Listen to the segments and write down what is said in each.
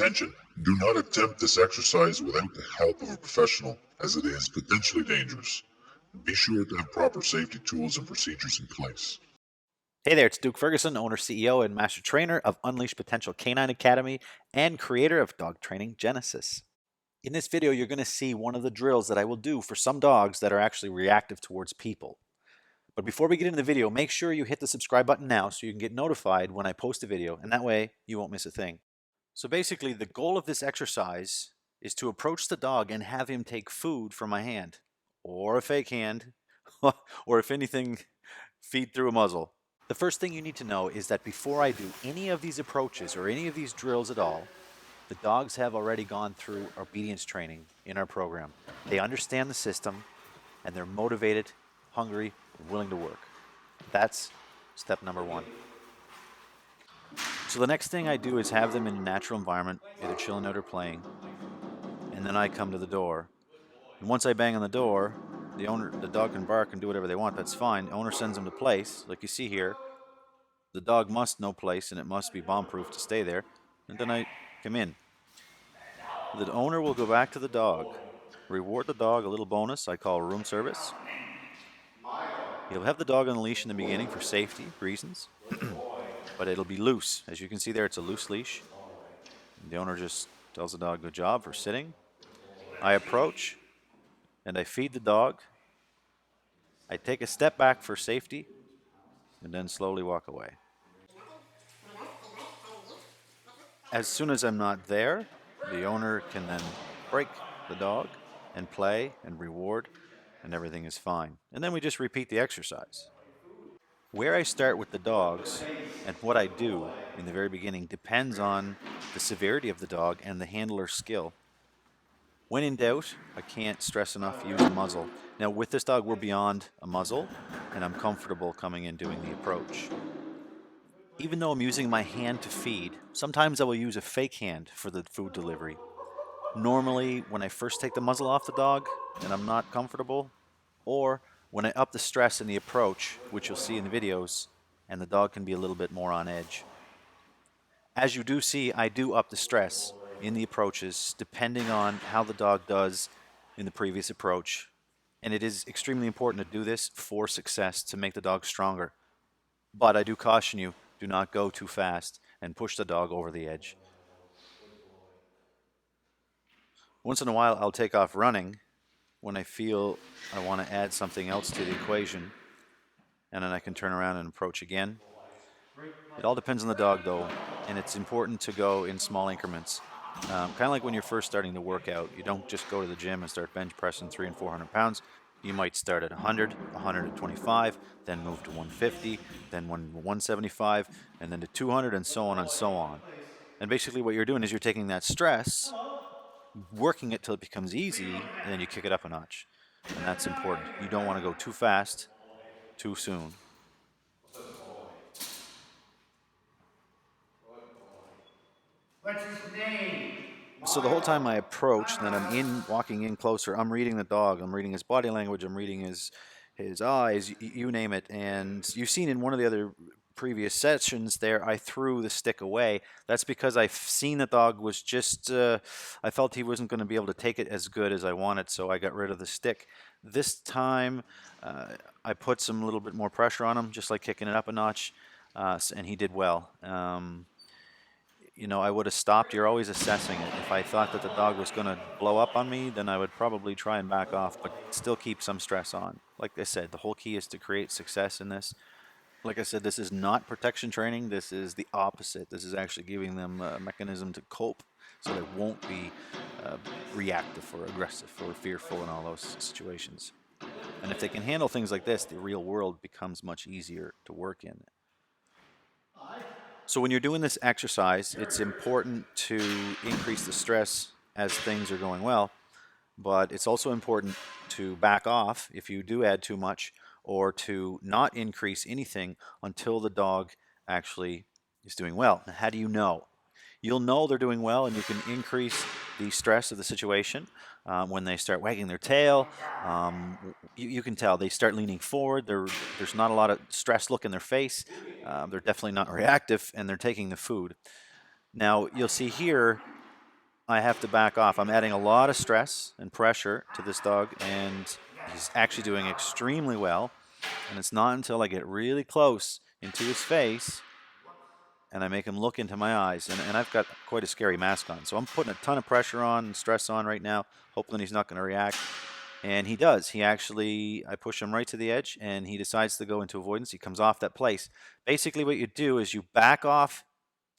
Attention! Do not attempt this exercise without the help of a professional, as it is potentially dangerous. Be sure to have proper safety tools and procedures in place. Hey there, it's Duke Ferguson, owner, CEO, and master trainer of Unleash Potential Canine Academy and creator of dog training Genesis. In this video, you're going to see one of the drills that I will do for some dogs that are actually reactive towards people. But before we get into the video, make sure you hit the subscribe button now so you can get notified when I post a video, and that way you won't miss a thing. So basically, the goal of this exercise is to approach the dog and have him take food from my hand, or a fake hand, or if anything, feed through a muzzle. The first thing you need to know is that before I do any of these approaches or any of these drills at all, the dogs have already gone through obedience training in our program. They understand the system and they're motivated, hungry, and willing to work. That's step number one. So the next thing I do is have them in a natural environment, either chilling out or playing, and then I come to the door. And once I bang on the door, the dog can bark and do whatever they want, that's fine. The owner sends them to place, like you see here. The dog must know place and it must be bomb-proof to stay there. And then I come in. The owner will go back to the dog, reward the dog a little bonus I call room service. He'll have the dog on the leash in the beginning for safety reasons, but it'll be loose. As you can see there, it's a loose leash. And the owner just tells the dog, good job for sitting. I approach and I feed the dog. I take a step back for safety and then slowly walk away. As soon as I'm not there, the owner can then break the dog and play and reward, and everything is fine. And then we just repeat the exercise. Where I start with the dogs and what I do in the very beginning depends on the severity of the dog and the handler's skill. When in doubt, I can't stress enough, use a muzzle. Now with this dog, we're beyond a muzzle, and I'm comfortable coming in doing the approach. Even though I'm using my hand to feed, sometimes I will use a fake hand for the food delivery. Normally, when I first take the muzzle off the dog and I'm not comfortable, or when I up the stress in the approach, which you'll see in the videos, and the dog can be a little bit more on edge. As you do see, I do up the stress in the approaches depending on how the dog does in the previous approach. And it is extremely important to do this for success to make the dog stronger. But I do caution you, do not go too fast and push the dog over the edge. Once in a while, I'll take off running when I feel I want to add something else to the equation, and then I can turn around and approach again. It all depends on the dog, though, and it's important to go in small increments. Kind of like when you're first starting to work out. You don't just go to the gym and start bench pressing 300 and 400 pounds. You might start at 100, 125, then move to 150, then 175, and then to 200, and so on and so on. And basically what you're doing is you're taking that stress, working it till it becomes easy, and then you kick it up a notch. And that's important. You don't want to go too fast, too soon. What's his name? So the whole time I approach, and then I'm walking in closer, I'm reading the dog, I'm reading his body language, I'm reading his eyes, you name it. And you've seen in one of the other previous sessions there, I threw the stick away. That's because I've seen the dog was just, I felt he wasn't going to be able to take it as good as I wanted, so I got rid of the stick. This time, I put some little bit more pressure on him, just like kicking it up a notch, and he did well. You know, I would have stopped. You're always assessing it. If I thought that the dog was going to blow up on me, then I would probably try and back off, but still keep some stress on. Like I said, the whole key is to create success in this. Like I said, this is not protection training. This is the opposite. This is actually giving them a mechanism to cope so they won't be reactive or aggressive or fearful in all those situations. And if they can handle things like this, the real world becomes much easier to work in. So when you're doing this exercise, it's important to increase the stress as things are going well, but it's also important to back off if you do add too much, or to not increase anything until the dog actually is doing well. Now, how do you know? You'll know they're doing well, and you can increase the stress of the situation when they start wagging their tail. You can tell they start leaning forward. There's not a lot of stress look in their face. They're definitely not reactive, and they're taking the food. Now, you'll see here, I have to back off. I'm adding a lot of stress and pressure to this dog, and he's actually doing extremely well. And it's not until I get really close into his face and I make him look into my eyes, and I've got quite a scary mask on, so I'm putting a ton of pressure on and stress on right now, hoping he's not going to react. And he does. He actually, I push him right to the edge, and he decides to go into avoidance. He comes off that place. Basically, what you do is you back off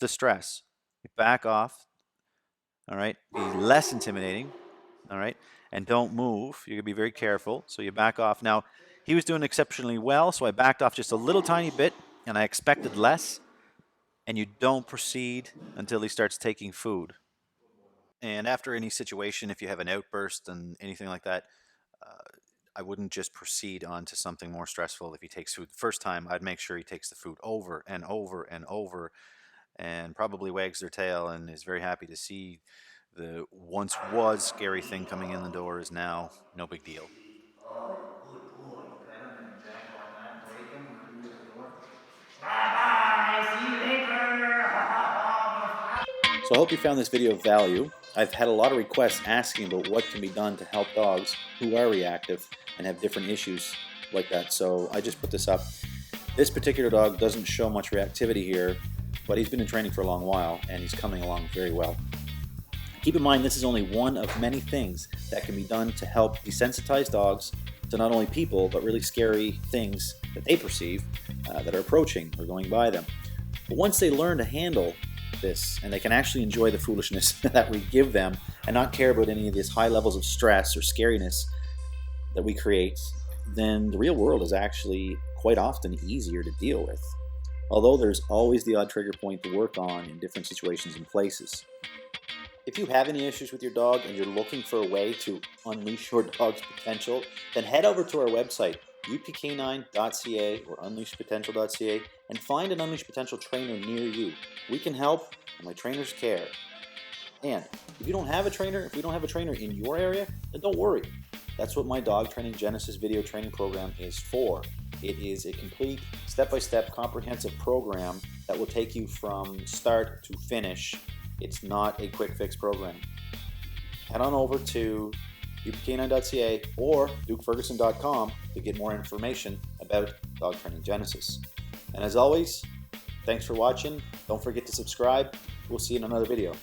the stress. You back off, all right? Be less intimidating, all right? And don't move. You're going to be very careful. So you back off. Now, he was doing exceptionally well, so I backed off just a little tiny bit, and I expected less. And you don't proceed until he starts taking food. And after any situation, if you have an outburst and anything like that, I wouldn't just proceed on to something more stressful if he takes food. The first time, I'd make sure he takes the food over and over and over and probably wags their tail and is very happy to see the once was scary thing coming in the door is now no big deal. Oh, good boy. Pet him and jump on that, break him when he leaves the door. Bye-bye. See you later. So I hope you found this video of value. I've had a lot of requests asking about what can be done to help dogs who are reactive and have different issues like that. So I just put this up. This particular dog doesn't show much reactivity here, but he's been in training for a long while and he's coming along very well. Keep in mind, this is only one of many things that can be done to help desensitize dogs to not only people, but really scary things that they perceive that are approaching or going by them. But once they learn to handle this and they can actually enjoy the foolishness that we give them and not care about any of these high levels of stress or scariness that we create, then the real world is actually quite often easier to deal with. Although there's always the odd trigger point to work on in different situations and places. If you have any issues with your dog and you're looking for a way to unleash your dog's potential, then head over to our website, upk9.ca or unleashpotential.ca, and find an Unleash Potential trainer near you. We can help, and my trainers care. And if you don't have a trainer, if we don't have a trainer in your area, then don't worry. That's what my Dog Training Genesis video training program is for. It is a complete, step-by-step, comprehensive program that will take you from start to finish. It's not a quick fix program. Head on over to upk9.ca or dukeferguson.com to get more information about Dog Training Genesis. And as always, thanks for watching. Don't forget to subscribe. We'll see you in another video.